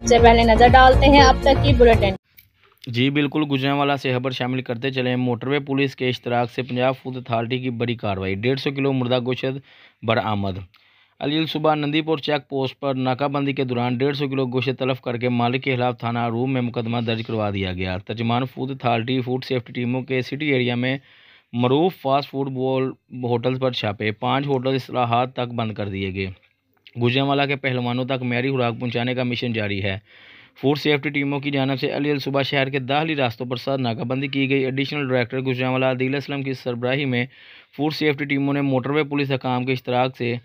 सबसे पहले नजर डालते हैं अब तक की बुलेटिन। जी बिल्कुल, गुजरांवाला से खबर शामिल करते चले। मोटरवे पुलिस के इश्तराक से पंजाब फूड अथॉरिटी की बड़ी कार्रवाई, 150 किलो मुर्दा गोश्त बरामद। अलील सुबह नंदीपुर चेक पोस्ट पर नाकाबंदी के दौरान 150 किलो गोश्त तलब करके मालिक के खिलाफ थाना अरूब में मुकदमा दर्ज करवा दिया गया। तर्जमान फूड अथॉरिटी फूड सेफ्टी टीमों के सिटी एरिया में मरूफ फास्ट फूड होटल्स पर छापे, 5 होटल इस्लाहात तक बंद कर दिए गए। गुजरांवाला के पहलवानों तक मेरी खुराक पहुँचाने का मिशन जारी है। फूड सेफ्टी टीमों की जानब से अली सुबह शहर के दाखिली रास्तों पर सख्त नाकाबंदी की गई। एडिशनल डायरेक्टर गुजरांवाला आदिल असलम की सरबराही में फूड सेफ्टी टीमों ने मोटरवे पुलिस हकाम के इश्तराक से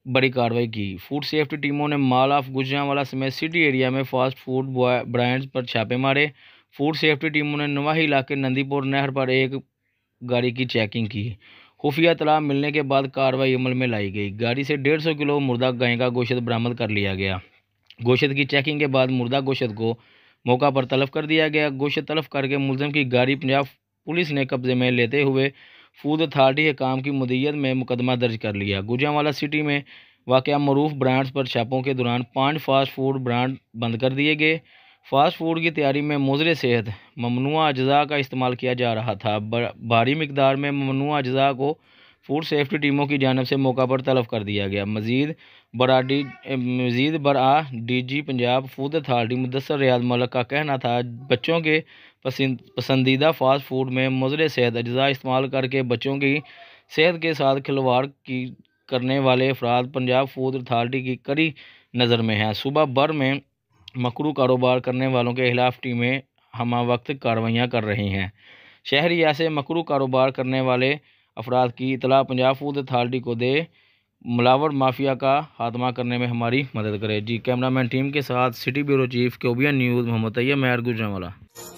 बड़ी कार्रवाई की। फूड सेफ्टी टीमों ने मॉल ऑफ गुजरांवाला समेत सिटी एरिया में फास्ट फूड ब्रांड्स पर छापे मारे। फूड सेफ्टी टीमों ने नवाही इलाके नंदीपुर नहर पर एक गाड़ी की चेकिंग की। खुफिया तलाब मिलने के बाद कार्रवाई अमल में लाई गई। गाड़ी से 150 किलो मुर्दा गाय का गोश्त बरामद कर लिया गया। गोश्त की चेकिंग के बाद मुर्दा गोश्त को मौका पर तलब कर दिया गया। गोश्त तलब करके मुलजम की गाड़ी पंजाब पुलिस ने कब्जे में लेते हुए फूड अथॉरिटी हकाम की मुद्दत में मुकदमा दर्ज कर लिया। गुजरांवाला सिटी में वाक़या मरूफ ब्रांड्स पर छापों के दौरान 5 फास्ट फूड ब्रांड बंद कर दिए गए। फास्ट फूड की तैयारी में मुज़र सेहत ममनुआ अज्जा का इस्तेमाल किया जा रहा था। भारी मिकदार में ममनुआ अज्जा को फूड सेफ्टी टीमों की जानब से मौका पर तलब कर दिया गया। मज़ीद बरा DG Punjab food authority Mudassar Riaz Malik का कहना था, बच्चों के पसंदीदा फास्ट फूड में मुज़र सेहत अज्जा इस्तेमाल करके बच्चों की सेहत के साथ खिलवाड़ करने वाले अफराद पंजाब फूड अथॉरिटी की कड़ी नज़र में हैं। सुबह भर में मकरू कारोबार करने वालों के खिलाफ टीमें हमा वक्त कार्रवाइयाँ कर रही हैं। शहरी ऐसे मकरू कारोबार करने वाले अफराद की इतला पंजाब फूड अथॉरिटी को दे, मिलावट माफिया का खात्मा करने में हमारी मदद करे। जी कैमरामैन टीम के साथ सिटी ब्यूरो चीफ क्यूबियन न्यूज़ मोहम्मद तैयब मेहर गुजरांवाला।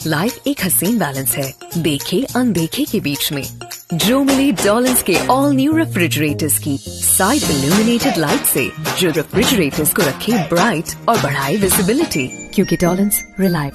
लाइफ एक हसीन बैलेंस है, देखे अनदेखे के बीच में। जो मिले डॉलर्स के ऑल न्यू रेफ्रिजरेटर्स की साइड इल्यूमिनेटेड लाइट से, जो रेफ्रिजरेटर्स को रखे ब्राइट और बढ़ाए विजिबिलिटी, क्योंकि डॉलर्स रिलायबल